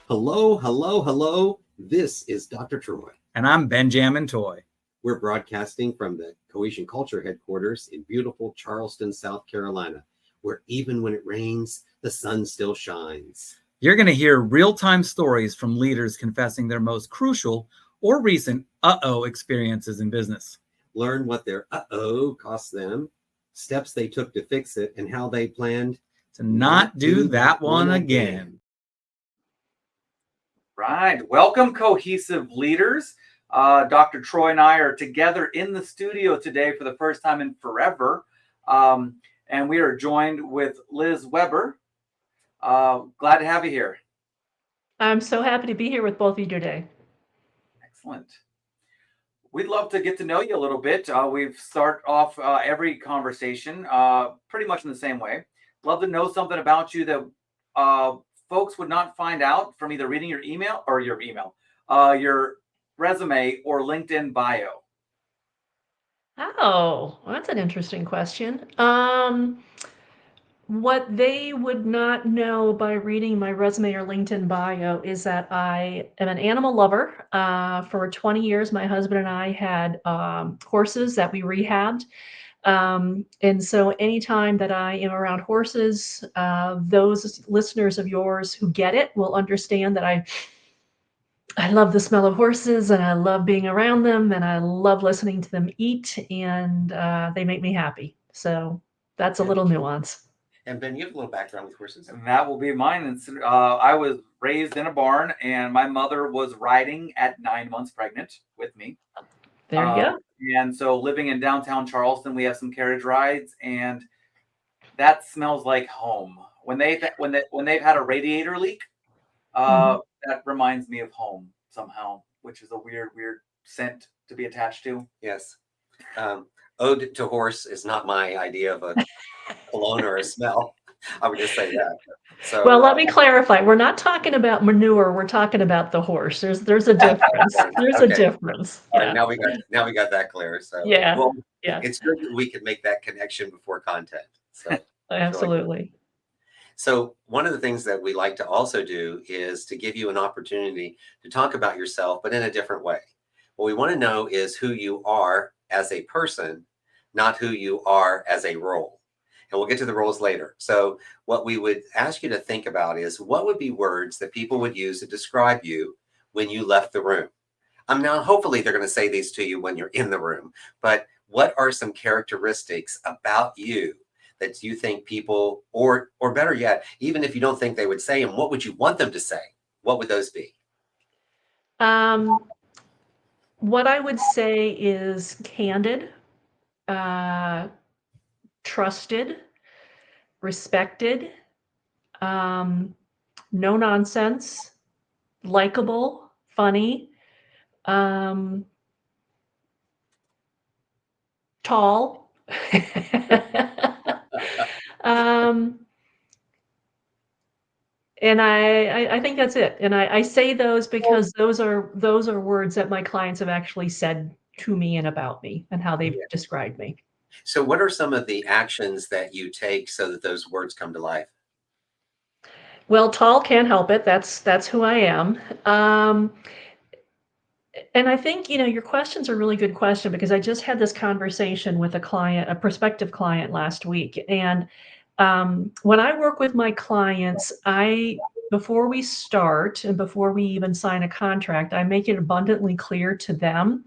Hello, hello, hello. This is Dr. Troy. And I'm Ben-Jamin Toy. We're broadcasting from the Cohesion Culture headquarters in beautiful Charleston, South Carolina, where even when it rains, the sun still shines. You're going to hear real-time stories from leaders confessing their most crucial or recent experiences in business. Learn what their cost them, steps they took to fix it, and how they planned to not do that one again. Right. Welcome, cohesive leaders. Dr. Troy and I are together in the studio today for the first time in forever. And we are joined with Liz Weber. Glad to have you here. I'm so happy to be here with both of you today. Excellent. We'd love to get to know you a little bit. We start off every conversation pretty much in the same way. Love to know something about you that folks would not find out from either reading your resume or LinkedIn bio. Oh, well, that's an interesting question. What they would not know by reading my resume or LinkedIn bio is that I am an animal lover. For 20 years, my husband and I had horses that we rehabbed. And so anytime that I am around horses, those listeners of yours who get it will understand that I love the smell of horses and I love being around them and I love listening to them eat and they make me happy. So that's a little nuance. And Ben, you have a little background with horses. And that will be mine. I was raised in a barn and my mother was riding at 9 months pregnant with me. There you go. And so living in downtown Charleston, we have some carriage rides and that smells like home. When they've had a radiator leak, that reminds me of home somehow, which is a weird scent to be attached to. Yes. Ode to horse is not my idea of a cologne or a smell. I would just say that. So, well, let me clarify. We're not talking about manure. We're talking about the horse. There's a difference. There's a difference. All right, now we got that clear. So yeah, it's good that we can make that connection before content. So absolutely. Really, so one of the things that we like to also do is to give you an opportunity to talk about yourself, but in a different way. What we want to know is who you are as a person, not who you are as a role. And we'll get to the roles later. So what we would ask you to think about is what would be words that people would use to describe you when you left the room? Now, hopefully they're going to say these to you when you're in the room, but what are some characteristics about you that you think people, or better yet, even if you don't think they would say them, what would you want them to say? What would those be? What I would say is candid, trusted, respected, no nonsense, likable, funny, tall. And I think that's it. And I say those because those are words that my clients have actually said to me and about me and how they've described me. So what are some of the actions that you take so that those words come to life? Well, tall can't help it. That's who I am. And I think, your question's a really good question because I just had this conversation with a prospective client last week. And when I work with my clients, before we start and before we even sign a contract, I make it abundantly clear to them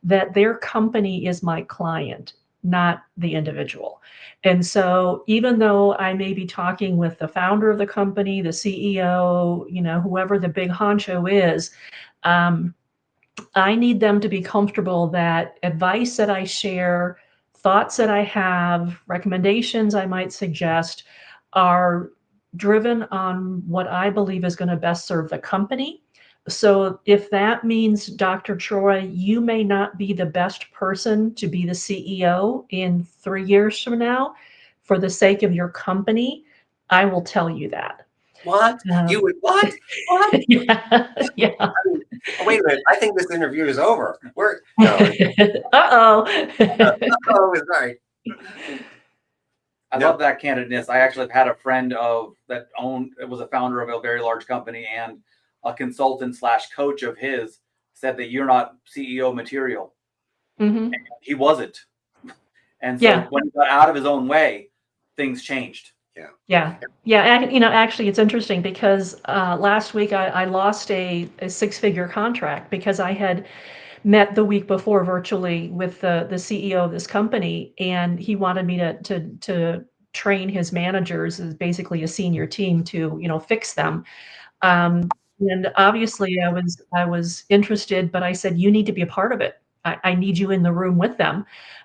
that their company is my client, not the individual. And so even though I may be talking with the founder of the company, the CEO, whoever the big honcho is, I need them to be comfortable that advice that I share, thoughts that I have, recommendations I might suggest are driven on what I believe is going to best serve the company. So if that means, Dr. Troy, you may not be the best person to be the CEO in 3 years from now, for the sake of your company, I will tell you that. What? You would what? What? Yeah. Oh, wait a minute. I think this interview is over. Uh-oh. Oh, right. I No. love that candidness. I actually have had a friend was a founder of a very large company, and a consultant slash coach of his said that you're not CEO material. Mhm. He wasn't. And so Yeah. when he got out of his own way, things changed. Yeah. Yeah. Yeah. Actually, it's interesting because last week I lost a six-figure contract because I had met the week before virtually with the CEO of this company, and he wanted me to train his managers as basically a senior team to fix them. Um, and obviously, I was interested, but I said, "You need to be a part of it. I need you in the room with them."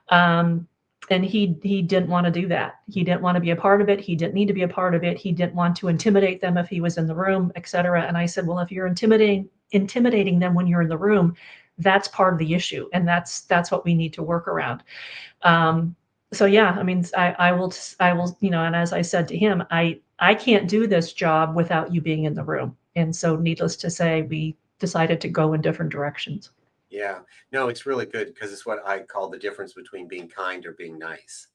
Um, and he didn't want to do that. He didn't want to be a part of it. He didn't need to be a part of it. He didn't want to intimidate them if he was in the room, et cetera. And I said, "Well, if you're intimidating them when you're in the room, that's part of the issue, and that's what we need to work around." Um, so yeah, I mean, I will, and as I said to him, I can't do this job without you being in the room. And so needless to say, we decided to go in different directions. Yeah. No, it's really good because it's what I call the difference between being kind or being nice.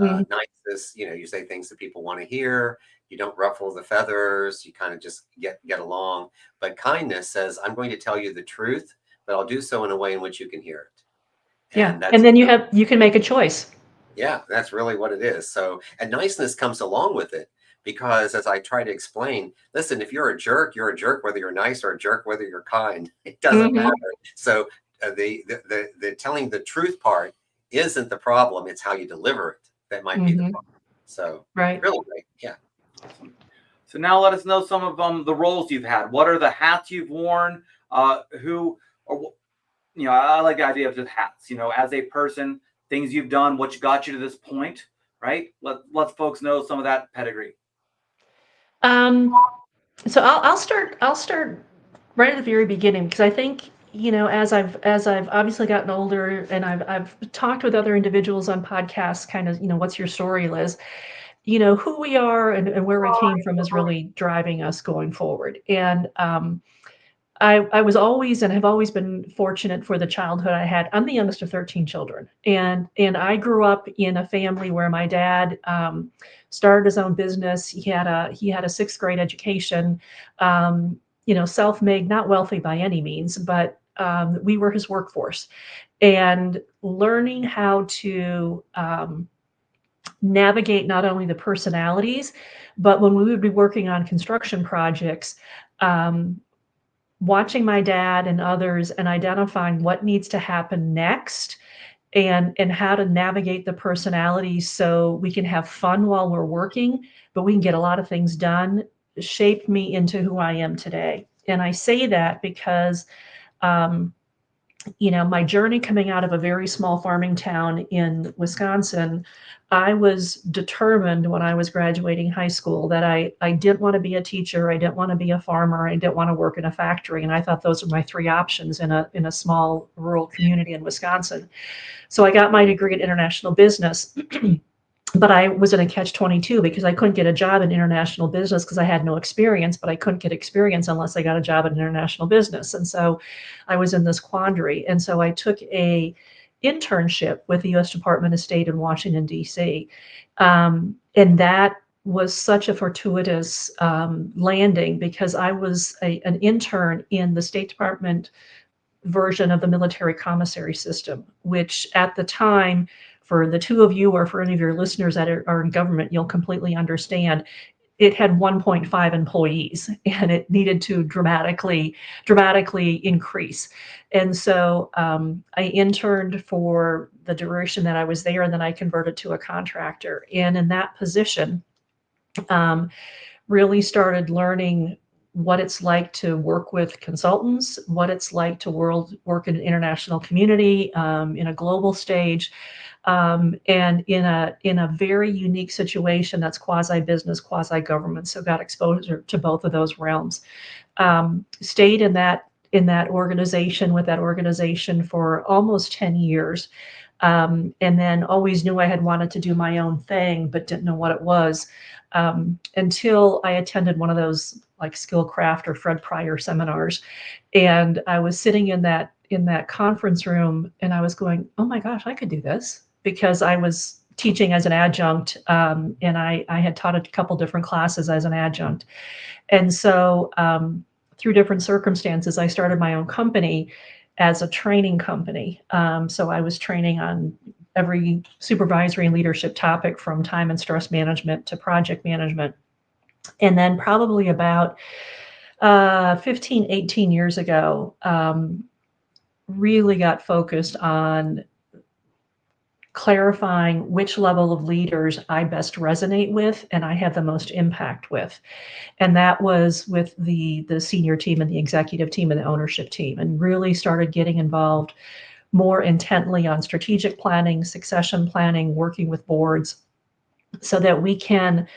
Mhm. Nice is, you say things that people want to hear. You don't ruffle the feathers. You kind of just get along. But kindness says, I'm going to tell you the truth, but I'll do so in a way in which you can hear it. Yeah. And And that's then you can make a choice. yeah, that's really what it is. So, and niceness comes along with it because as I try to explain, listen, if you're a jerk whether you're nice or a jerk whether you're kind. It doesn't Mhm. matter. So, the telling the truth part isn't the problem, it's how you deliver it that might be the Mhm. problem. So, Right. really great. Yeah. Awesome. So now let us know some of the roles you've had. What are the hats you've worn? Who or I like the idea of just hats. As a person, things you've done, what got you to this point, right? Let folks know some of that pedigree. Um, so I'll start right at the very beginning because I think as I've obviously gotten older and I've talked with other individuals on podcasts, kind of what's your story, Liz? Who we are and where we came from is really driving us going forward. And I was always and have always been fortunate for the childhood I had. I'm the youngest of 13 children, and I grew up in a family where my dad started his own business. He had a sixth grade education, self-made, not wealthy by any means, but we were his workforce, and learning how to navigate not only the personalities, but when we would be working on construction projects. Um, Watching my dad and others and identifying what needs to happen next and how to navigate the personalities so we can have fun while we're working, but we can get a lot of things done, shaped me into who I am today. And I say that because um, my journey coming out of a very small farming town in Wisconsin, I was determined when I was graduating high school that I didn't want to be a teacher, I didn't want to be a farmer, I didn't want to work in a factory, and I thought those were my three options in a small rural community in Wisconsin. So I got my degree in international business. But I was in a catch-22 because I couldn't get a job in international business because I had no experience, but I couldn't get experience unless I got a job in international business. And so I was in this quandary. And so I took a internship with the U.S. Department of State in Washington, D.C. And that was such a fortuitous landing because I was an intern in the State Department version of the military commissary system, which at the time, for the two of you or for any of your listeners that are in government, you'll completely understand. It had 1.5 employees and it needed to dramatically increase. And so I interned for the duration that I was there, and then I converted to a contractor. And in that position, um, really started learning what it's like to work with consultants, what it's like to work in an international community, in a global stage, and in a very unique situation that's quasi business, quasi government. So got exposure to both of those realms. Stayed in that organization with that organization for almost 10 years. And then always knew I had wanted to do my own thing, but didn't know what it was until I attended one of those like Skillcraft or Fred Pryor seminars. And I was sitting in that conference room and I was going, oh my gosh, I could do this because I was teaching as an adjunct, and I had taught a couple different classes as an adjunct. And so through different circumstances, I started my own company as a training company. So I was training on every supervisory and leadership topic from time and stress management to project management. And then probably about 15, 18 years ago, really got focused on clarifying which level of leaders I best resonate with and I have the most impact with. And that was with the senior team and the executive team and the ownership team, and really started getting involved more intently on strategic planning, succession planning, working with boards so that we can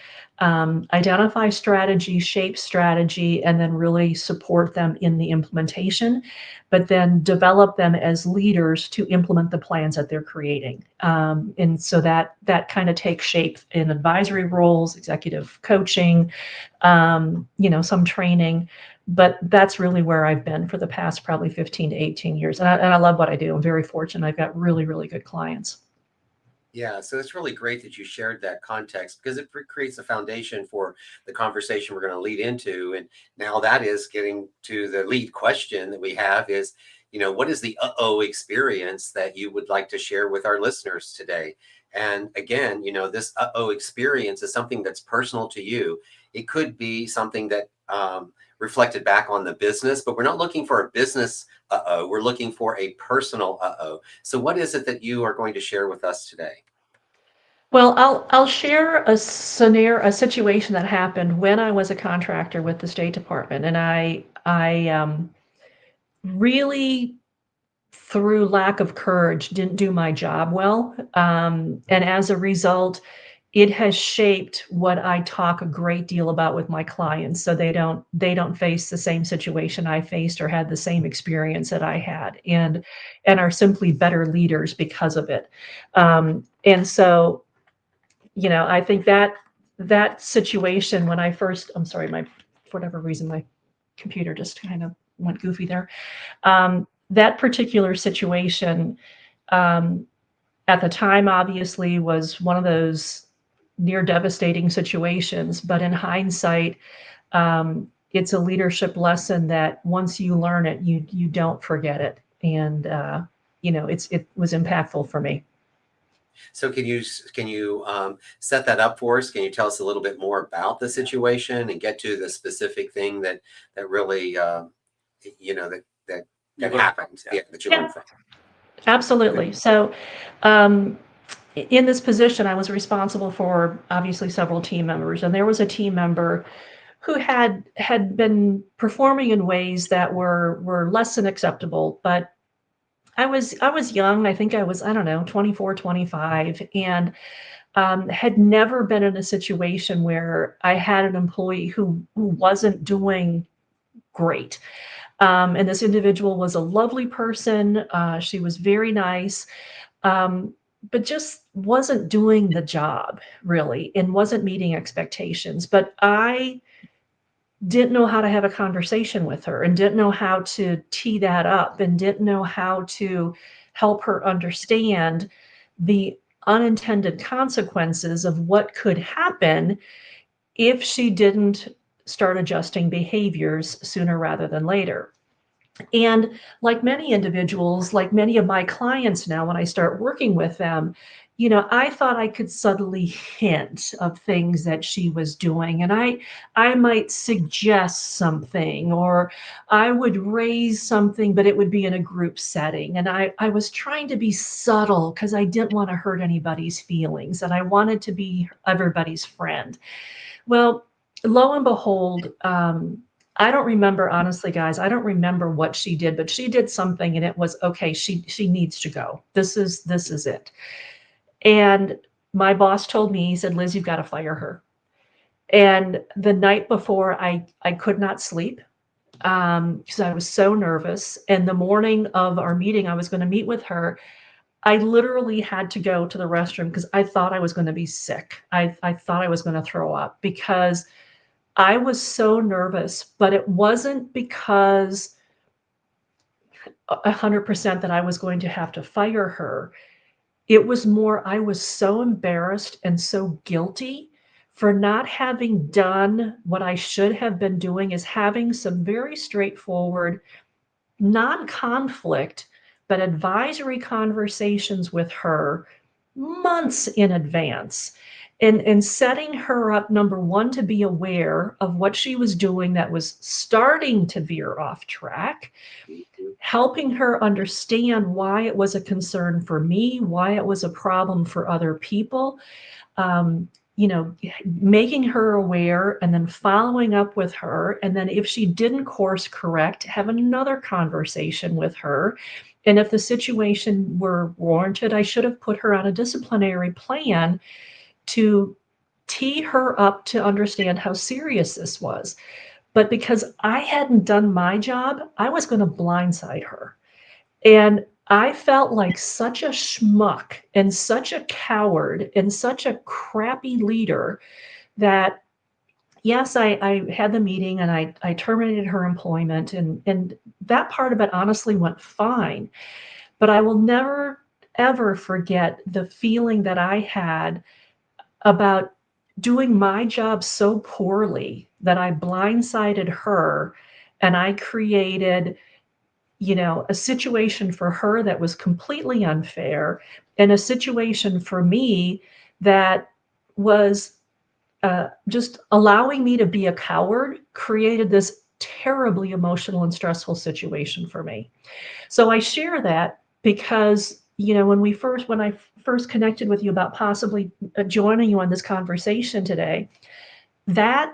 identify strategy, shape strategy, and then really support them in the implementation, but then develop them as leaders to implement the plans that they're creating. And so that kind of takes shape in advisory roles, executive coaching, some training. But that's really where I've been for the past probably 15 to 18 years. And I love what I do. I'm very fortunate. I've got really, really good clients. Yeah, so it's really great that you shared that context because it creates a foundation for the conversation we're going to lead into. And now that is getting to the lead question that we have is, what is the uh-oh experience that you would like to share with our listeners today? And again, this uh-oh experience is something that's personal to you. It could be something that reflected back on the business, but we're not looking for a business uh-oh. We're looking for a personal uh-oh. So what is it that you are going to share with us today? Well, I'll share a scenario, a situation that happened when I was a contractor with the State Department, and I really, through lack of courage, didn't do my job well, and as a result, it has shaped what I talk a great deal about with my clients, so they don't face the same situation I faced or had the same experience that I had, and are simply better leaders because of it. And so I think that situation when I first, I'm sorry, for whatever reason, my computer just kind of went goofy there. That particular situation, um, at the time, obviously, was one of those near devastating situations. But in hindsight, it's a leadership lesson that once you learn it, you don't forget it, and it was impactful for me. So can you set that up for us? Can you tell us a little bit more about the situation and get to the specific thing that really that that You that learn. happened? Yeah, that you Yeah, learned from. absolutely. So, um, in this position, I was responsible for obviously several team members, and there was a team member who had been performing in ways that were less than acceptable. But I was young. I think I don't know, 24, 25, and had never been in a situation where I had an employee who wasn't doing great. And this individual was a lovely person. She was very nice, um, but just wasn't doing the job really and wasn't meeting expectations. But I didn't know how to have a conversation with her and didn't know how to tee that up and didn't know how to help her understand the unintended consequences of what could happen if she didn't start adjusting behaviors sooner rather than later. And like many individuals, like many of my clients now, when I start working with them, I thought I could subtly hint of things that she was doing. And I might suggest something, or I would raise something, but it would be in a group setting. And I was trying to be subtle because I didn't want to hurt anybody's feelings and I wanted to be everybody's friend. Well, lo and behold, I don't remember, honestly, guys. I don't remember what she did, but she did something, and it was okay. She needs to go. This is it. And my boss told me, he said, "Liz, you've got to fire her." And the night before, I could not sleep because I was so nervous. And the morning of our meeting, I was going to meet with her. I literally had to go to the restroom because I thought I was going to be sick. I thought I was going to throw up because I was so nervous, but it wasn't because 100% that I was going to have to fire her. It was more, I was so embarrassed and so guilty for not having done what I should have been doing, is having some very straightforward, non-conflict, but advisory conversations with her months in advance, and setting her up, number one, to be aware of what she was doing that was starting to veer off track, Mhm. helping her understand why it was a concern for me, why it was a problem for other people, um, you know, making her aware and then following up with her. And then if she didn't course correct, have another conversation with her. And if the situation were warranted, I should have put her on a disciplinary plan to tee her up to understand how serious this was. But because I hadn't done my job, I was going to blindside her. And I felt like such a schmuck and such a coward and such a crappy leader that, yes, I had the meeting and I terminated her employment, and that part of it honestly went fine. But I will never, ever forget the feeling that I had about doing my job so poorly that I blindsided her, and I created, a situation for her that was completely unfair, and a situation for me that was, just allowing me to be a coward, created this terribly emotional and stressful situation for me. So I share that because, when I first connected with you about possibly joining you on this conversation today, that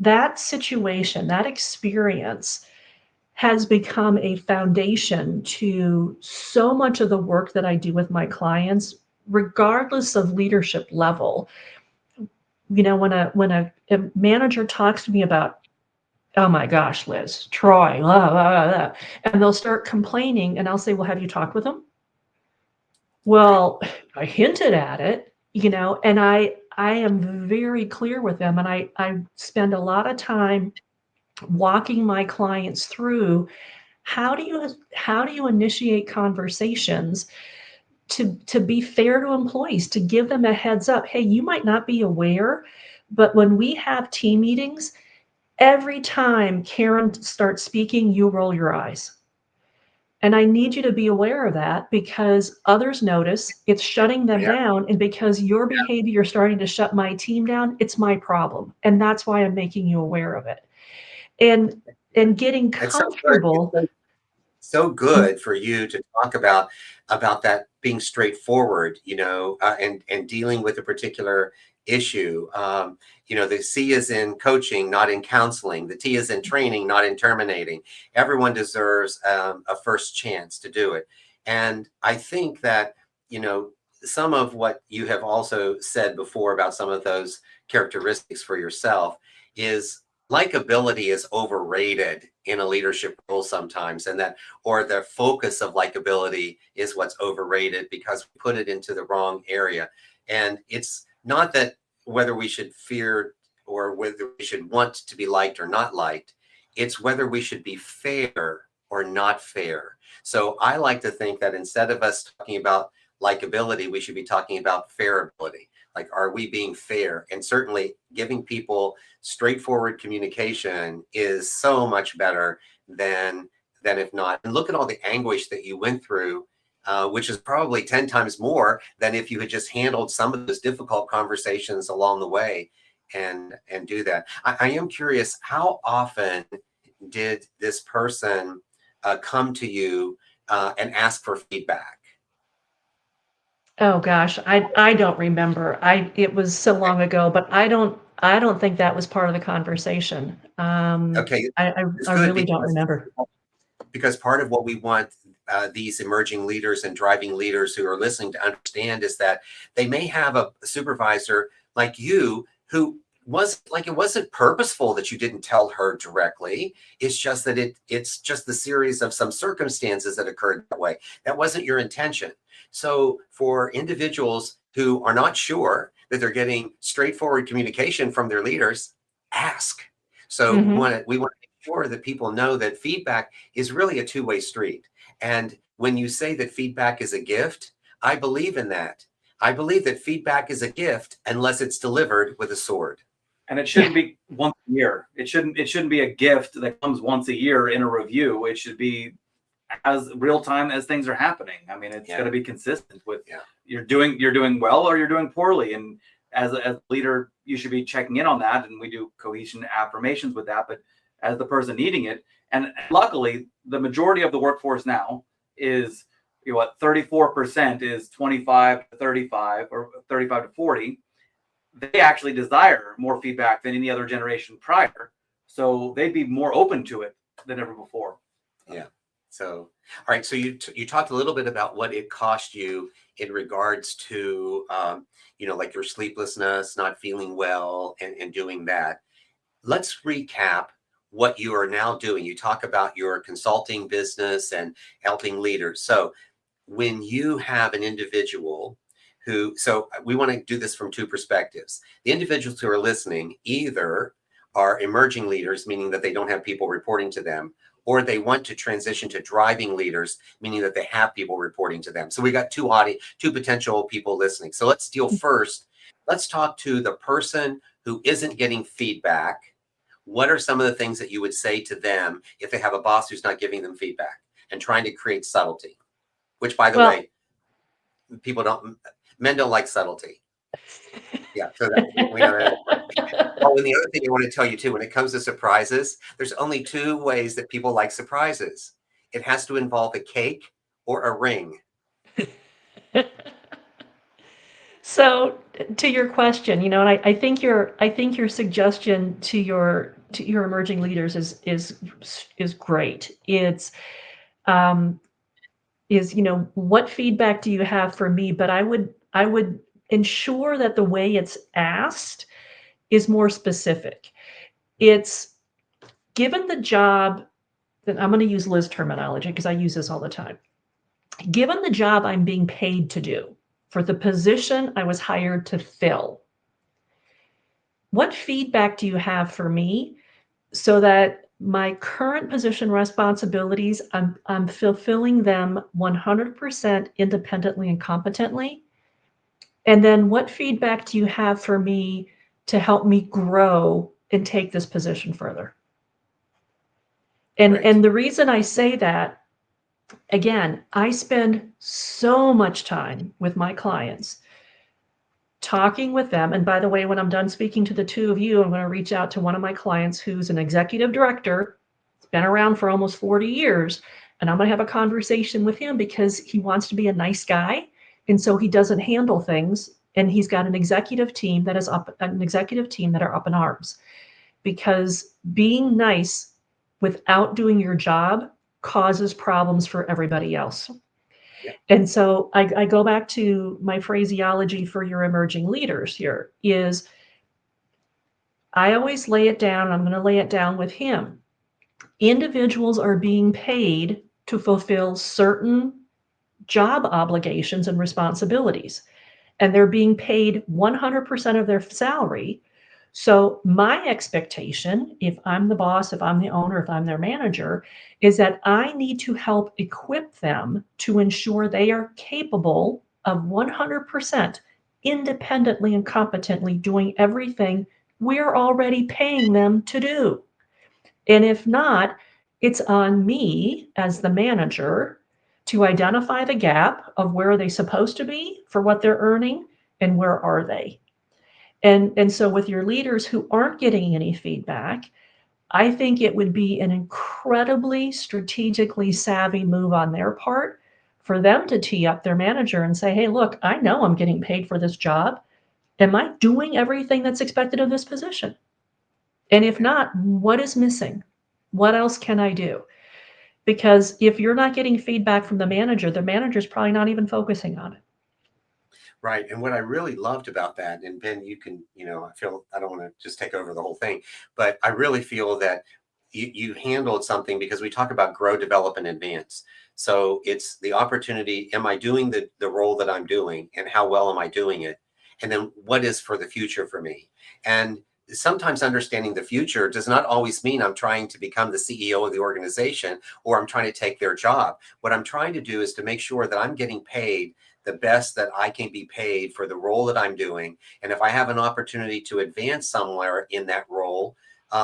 that situation, that experience has become a foundation to so much of the work that I do with my clients, regardless of leadership level. When a manager talks to me about, oh my gosh, Liz, Troy, blah, blah, blah, blah, and they'll start complaining, and I'll say, well, have you talked with them? Right. Well, I hinted at it, and I am very clear with them, and I spend a lot of time walking my clients through, how do you initiate conversations to be fair to employees, to give them a heads up. Hey, you might not be aware, but when we have team meetings, every time Karen starts speaking, you roll your eyes. And I need you to be aware of that because others notice it's shutting them Yeah. down. And because your behavior is starting to shut my team down, it's my problem. And that's why I'm making you aware of it. And getting It's so good. It's comfortable. so good for you to talk about that being straightforward, and dealing with a particular issue. The C is in coaching, not in counseling. The T is in training, not in terminating. Everyone deserves a first chance to do it. And I think that, you know, some of what you have also said before about some of those characteristics for yourself is likability is overrated in a leadership role sometimes, and that, or the focus of likability is what's overrated because we put it into the wrong area. And it's not that whether we should fear or whether we should want to be liked or not liked, it's whether we should be fair or not fair. So I like to think that instead of us talking about likability, we should be talking about fairability. Like, are we being fair? And certainly giving people straightforward communication is so much better than if not. And look at all the anguish that you went through, which is probably 10 times more than if you had just handled some of those difficult conversations along the way and do that. I am curious, how often did this person come to you and ask for feedback? Oh gosh, I don't remember. It was so long ago, but I don't think that was part of the conversation. Okay, it's I good really don't remember. because part of what we want these emerging leaders and driving leaders who are listening to understand is that they may have a supervisor like you who was like, it wasn't purposeful that you didn't tell her directly. It's just that it's just the series of some circumstances that occurred that way. That wasn't your intention. So for individuals who are not sure that they're getting straightforward communication from their leaders, ask. So Hmm. we want to make sure that people know that feedback is really a two-way street. And when you say that feedback is a gift, I believe in that. I believe that feedback is a gift unless it's delivered with a sword. And it shouldn't be once a year. It shouldn't be a gift that comes once a year in a review. It should be as real time as things are happening. I mean, it's got to be consistent with you're doing well or you're doing poorly. And as a leader, you should be checking in on that. And we do cohesion affirmations with that. But as the person needing it, and luckily, the majority of the workforce now is 34% is 25 to 35 or 35 to 40. They actually desire more feedback than any other generation prior. So they'd be more open to it than ever before. Yeah. So, all right. So you talked a little bit about what it cost you in regards to, like your sleeplessness, not feeling well, and doing that. Let's recap what you are now doing. You talk about your consulting business and helping leaders. So when you have an individual so we want to do this from two perspectives. The individuals who are listening either are emerging leaders, meaning that they don't have people reporting to them, or they want to transition to driving leaders, meaning that they have people reporting to them. So we got two potential people listening. So let's deal first. Let's talk to the person who isn't getting feedback. What are some of the things that you would say to them if they have a boss who's not giving them feedback and trying to create subtlety? Which, by the way, men don't like subtlety. Yeah, so that we know that. Oh, and the other thing I want to tell you too, when it comes to surprises, there's only two ways that people like surprises. It has to involve a cake or a ring. So to your question, and I think your suggestion to your emerging leaders is great. It's what feedback do you have for me? But I would ensure that the way it's asked is more specific. It's given the job, that I'm going to use Liz terminology because I use this all the time. Given the job I'm being paid to do for the position I was hired to fill, what feedback do you have for me so that my current position responsibilities, I'm fulfilling them 100% independently and competently? And then what feedback do you have for me to help me grow and take this position further? And the reason I say that, again, I spend so much time with my clients talking with them. And by the way, when I'm done speaking to the two of you, I'm going to reach out to one of my clients who's an executive director. It's been around for almost 40 years. And I'm going to have a conversation with him because he wants to be a nice guy. And so he doesn't handle things. And he's got an executive team that are up in arms, because being nice without doing your job causes problems for everybody else. Yeah. And so I go back to my phraseology for your emerging leaders here is I always lay it down, and I'm going to lay it down with him. Individuals are being paid to fulfill certain job obligations and responsibilities, and they're being paid 100% of their salary. So my expectation, if I'm the boss, if I'm the owner, if I'm their manager, is that I need to help equip them to ensure they are capable of 100% independently and competently doing everything we're already paying them to do. And if not, it's on me as the manager to identify the gap of where are they supposed to be for what they're earning and where are they. And so with your leaders who aren't getting any feedback, I think it would be an incredibly strategically savvy move on their part for them to tee up their manager and say, hey, look, I know I'm getting paid for this job. Am I doing everything that's expected of this position? And if not, what is missing? What else can I do? Because if you're not getting feedback from the manager's probably not even focusing on it. Right. And what I really loved about that, and Ben, you can, I don't want to just take over the whole thing, but I really feel that you handled something, because we talk about grow, develop, and advance. So it's the opportunity. Am I doing the role that I'm doing, and how well am I doing it? And then what is for the future for me? And sometimes understanding the future does not always mean I'm trying to become the CEO of the organization or I'm trying to take their job. What I'm trying to do is to make sure that I'm getting paid the best that I can be paid for the role that I'm doing. And if I have an opportunity to advance somewhere in that role,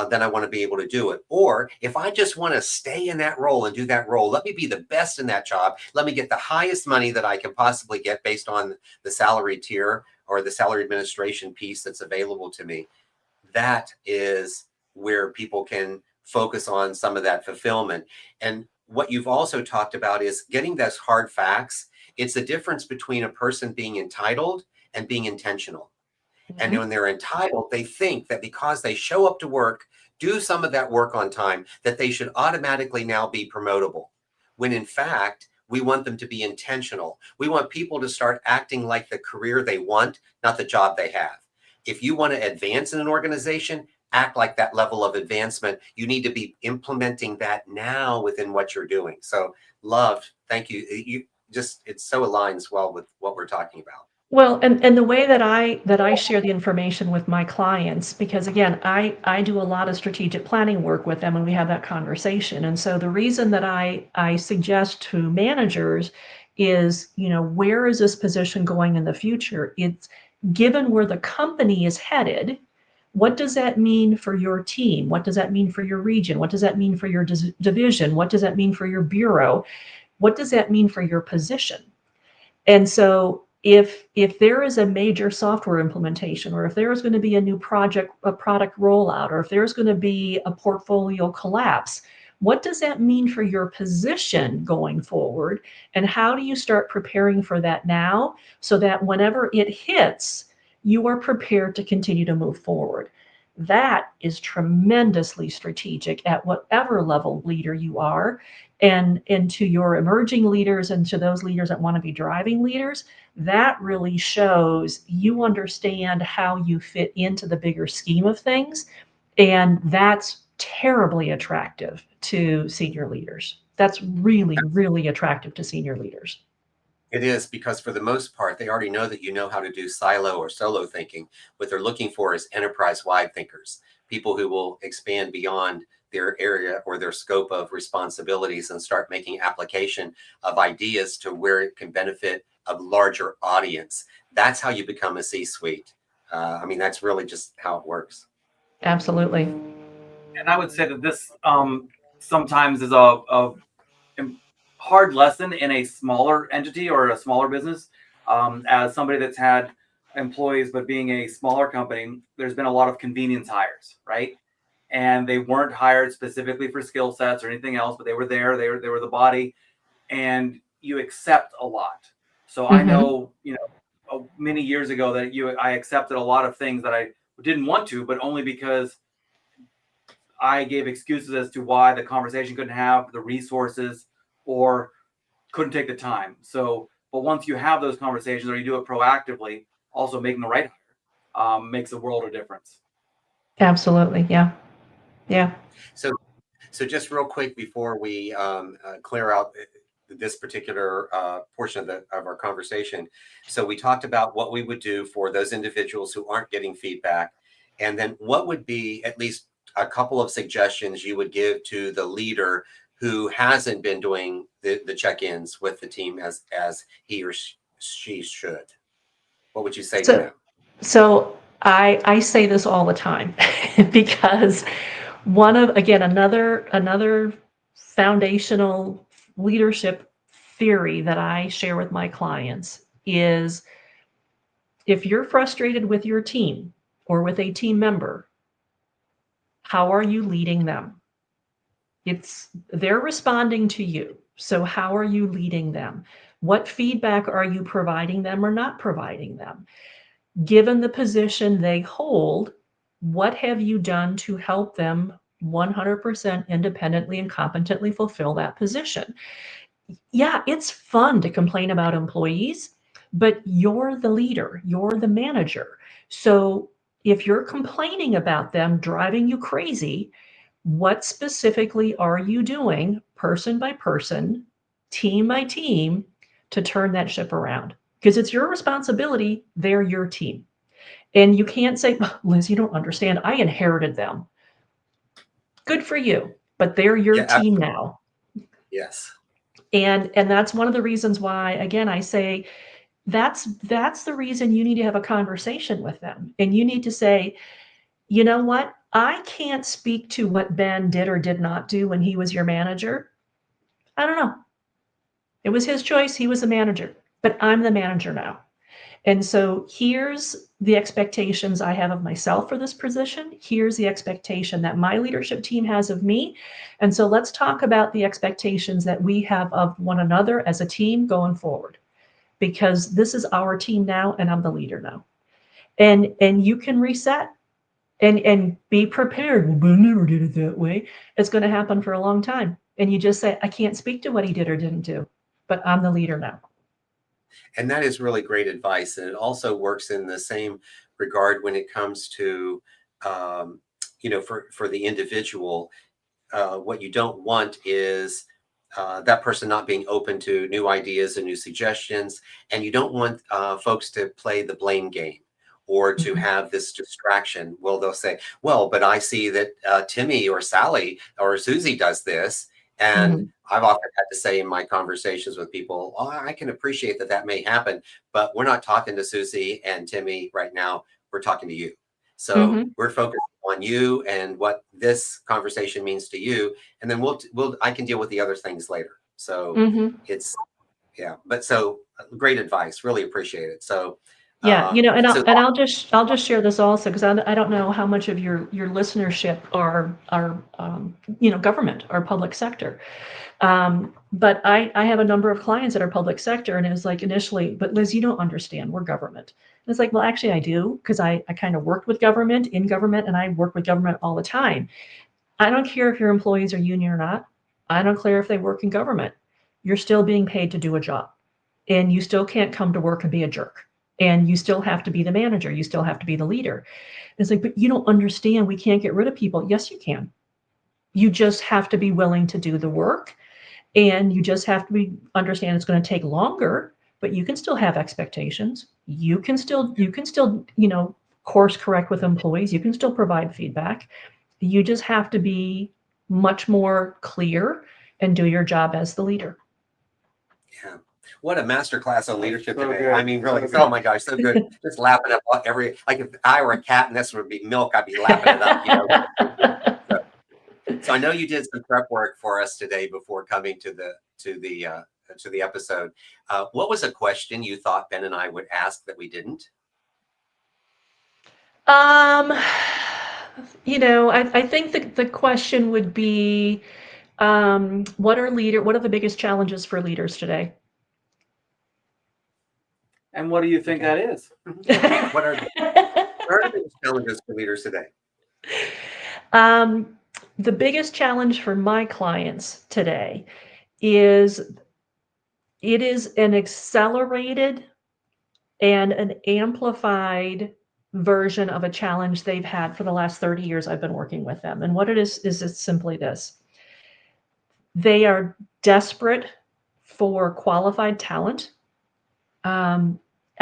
then I want to be able to do it. Or if I just want to stay in that role and do that role, let me be the best in that job. Let me get the highest money that I can possibly get based on the salary tier or the salary administration piece that's available to me. That is where people can focus on some of that fulfillment. And what you've also talked about is getting those hard facts. It's the difference between a person being entitled and being intentional. And Mhm. when they're entitled, they think that because they show up to work, do some of that work on time, that they should automatically now be promotable. When in fact, we want them to be intentional. We want people to start acting like the career they want, not the job they have. If you want to advance in an organization, act like that level of advancement. You need to be implementing that now within what you're doing. So, love, thank you. You just, it so aligns well with what we're talking about. Well, and the way that I share the information with my clients, because again, I do a lot of strategic planning work with them, and we have that conversation. And so the reason that I suggest to managers is, where is this position going in the future? It's given where the company is headed. What does that mean for your team? What does that mean for your region? What does that mean for your division? What does that mean for your bureau? What does that mean for your position? And so if there is a major software implementation, or if there is going to be a new project, a product rollout, or if there's going to be a portfolio collapse, what does that mean for your position going forward? And how do you start preparing for that now so that whenever it hits, you are prepared to continue to move forward? That is tremendously strategic at whatever level leader you are. And to your emerging leaders and to those leaders that want to be driving leaders, that really shows you understand how you fit into the bigger scheme of things. And that's terribly attractive to senior leaders. That's really, really attractive to senior leaders. It is, because for the most part, they already know that you know how to do silo or solo thinking. What they're looking for is enterprise-wide thinkers, people who will expand beyond their area or their scope of responsibilities and start making application of ideas to where it can benefit a larger audience. That's how you become a C-suite. I mean, that's really just how it works. Absolutely. And I would say that this sometimes is a hard lesson in a smaller entity or a smaller business. As somebody that's had employees, but being a smaller company, there's been a lot of convenience hires, right? And they weren't hired specifically for skill sets or anything else, but they were there. They were the body, and you accept a lot. So I Hmm. know, many years ago that I accepted a lot of things that I didn't want to, but only because I gave excuses as to why the conversation couldn't have the resources or couldn't take the time. So, but once you have those conversations or you do it proactively, also making the right hire makes a world of difference. Absolutely. Yeah. Yeah. So, so just real quick before we clear out this particular portion of our conversation. So we talked about what we would do for those individuals who aren't getting feedback, and then what would be at least a couple of suggestions you would give to the leader who hasn't been doing the check-ins with the team as he or she should. What would you say to So them? So I say this all the time because one of again another foundational leadership theory that I share with my clients is if you're frustrated with your team or with a team member, how are you leading them? They're responding to you. So how are you leading them? What feedback are you providing them or not providing them? Given the position they hold, what have you done to help them 100% independently and competently fulfill that position? Yeah, it's fun to complain about employees, but you're the leader, you're the manager. So if you're complaining about them driving you crazy, what specifically are you doing, person by person, team by team, to turn that ship around? Because it's your responsibility, they're your team. And you can't say, Liz, you don't understand. I inherited them. Good for you, but they're your Yeah, team now. yes. And that's one of the reasons why, again, I say that's the reason you need to have a conversation with them. And you need to say, you know what? I can't speak to what Ben did or did not do when he was your manager. I don't know. It was his choice. He was the manager, but I'm the manager now. And so here's the expectations I have of myself for this position. Here's the expectation that my leadership team has of me. And so let's talk about the expectations that we have of one another as a team going forward, because this is our team now and I'm the leader now. And you can reset and be prepared. Well, Ben never did it that way. It's going to happen for a long time. And you just say, I can't speak to what he did or didn't do, but I'm the leader now. And that is really great advice. And it also works in the same regard when it comes to, for the individual. What you don't want is that person not being open to new ideas and new suggestions. And you don't want folks to play the blame game or to have this distraction. Well, they'll say, well, but I see that Timmy or Sally or Susie does this. And I've often had to say in my conversations with people, oh, I can appreciate that that may happen, but we're not talking to Susie and Timmy right now. We're talking to you. So we're focused on you and what this conversation means to you. And then I can deal with the other things later. So it's, yeah, but so great advice. Really appreciate it. So yeah, and I'll just share this also, because I don't know how much of your listenership are government or public sector. But I have a number of clients that are public sector, and it was like initially, but Liz, you don't understand, we're government. And it's like, well, actually I do, because I kind of worked with government, in government, and I work with government all the time. I don't care if your employees are union or not. I don't care if they work in government. You're still being paid to do a job, and you still can't come to work and be a jerk. And you still have to be the manager. You still have to be the leader. And it's like, but you don't understand. We can't get rid of people. Yes, you can. You just have to be willing to do the work. And you just have to understand it's going to take longer, but you can still have expectations. You can still, course correct with employees. You can still provide feedback. You just have to be much more clear and do your job as the leader. Yeah. What a masterclass on leadership So today. good. I mean, really, oh my gosh, so good. Just lapping up like if I were a cat and this would be milk, I'd be lapping it up, So I know you did some prep work for us today before coming to the episode. What was a question you thought Ben and I would ask that we didn't? I think the question would be, what are the biggest challenges for leaders today? And what do you think that is? What are the biggest challenges for leaders today? The biggest challenge for my clients today is it is an accelerated and an amplified version of a challenge they've had for the last 30 years I've been working with them. And what it is it's simply this. They are desperate for qualified talent.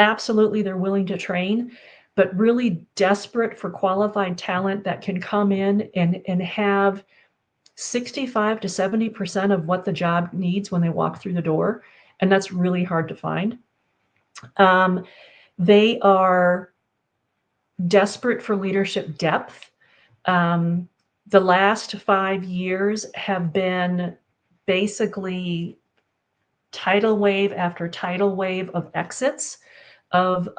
Absolutely, they're willing to train, but really desperate for qualified talent that can come in and have 65 to 70% of what the job needs when they walk through the door. And that's really hard to find. They are desperate for leadership depth. The last 5 years have been basically tidal wave after tidal wave of exits of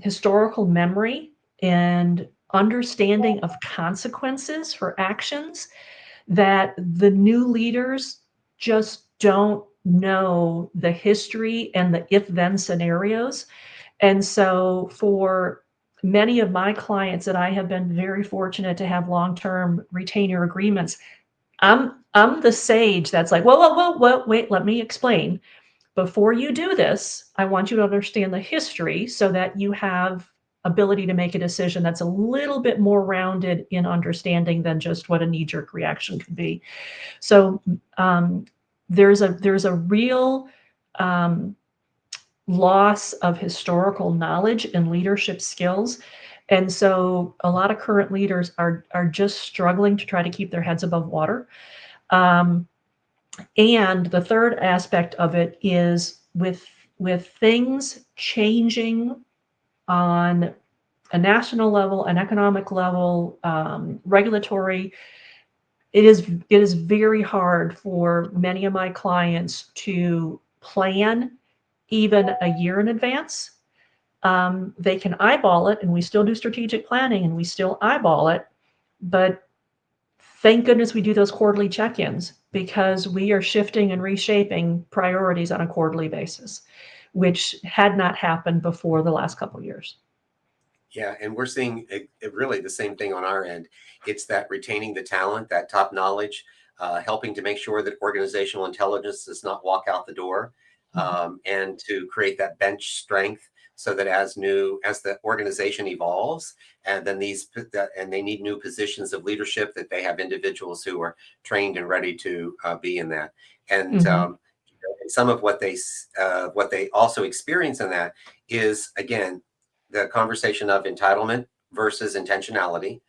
historical memory and understanding of consequences for actions that the new leaders just don't know the history and the if-then scenarios. And so for many of my clients that I have been very fortunate to have long-term retainer agreements, I'm the sage that's like, whoa, wait, let me explain. Before you do this, I want you to understand the history so that you have ability to make a decision that's a little bit more rounded in understanding than just what a knee-jerk reaction could be. So there's a real loss of historical knowledge and leadership skills. And so a lot of current leaders are just struggling to try to keep their heads above water. And the third aspect of it is with things changing on a national level, an economic level, regulatory, it is very hard for many of my clients to plan even a year in advance. They can eyeball it, and we still do strategic planning, and we still eyeball it, but thank goodness we do those quarterly check-ins, because we are shifting and reshaping priorities on a quarterly basis, which had not happened before the last couple of years. Yeah, and we're seeing really the same thing on our end. It's that retaining the talent, that top knowledge, helping to make sure that organizational intelligence does not walk out the door, and to create that bench strength so that as the organization evolves, and then and they need new positions of leadership, that they have individuals who are trained and ready to be in that. And Mhm. some of what they also experience in that is, again, the conversation of entitlement versus intentionality.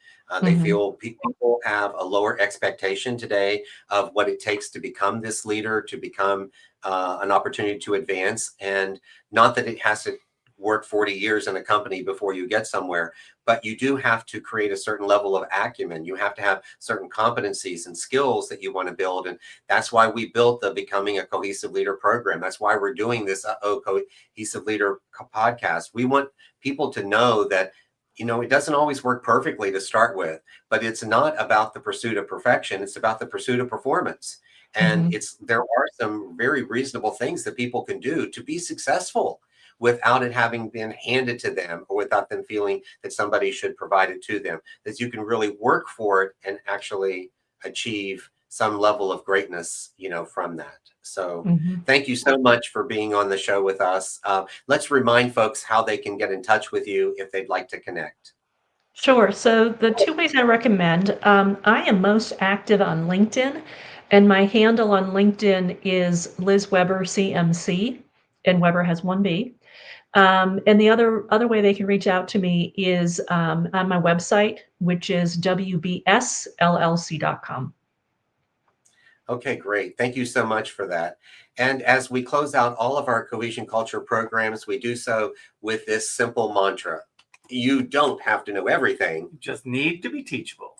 They Mhm. feel people have a lower expectation today of what it takes to become this leader, to become an opportunity to advance. And not that it has to work 40 years in a company before you get somewhere, but you do have to create a certain level of acumen. You have to have certain competencies and skills that you want to build. And that's why we built the Becoming a Cohesive Leader program. That's why we're doing this Cohesive Leader podcast. We want people to know that, it doesn't always work perfectly to start with, but it's not about the pursuit of perfection. It's about the pursuit of performance. And Mhm. there are some very reasonable things that people can do to be successful without it having been handed to them, or without them feeling that somebody should provide it to them, that you can really work for it and actually achieve some level of greatness, from that. So Mhm. thank you so much for being on the show with us. Let's remind folks how they can get in touch with you if they'd like to connect. Sure. So the two ways I recommend, I am most active on LinkedIn, and my handle on LinkedIn is Liz Weber CMC, and Weber has one B. And the other way they can reach out to me is on my website, which is wbsllc.com. Okay, great. Thank you so much for that. And as we close out all of our Cohesion Culture programs, we do so with this simple mantra: you don't have to know everything. You just need to be teachable.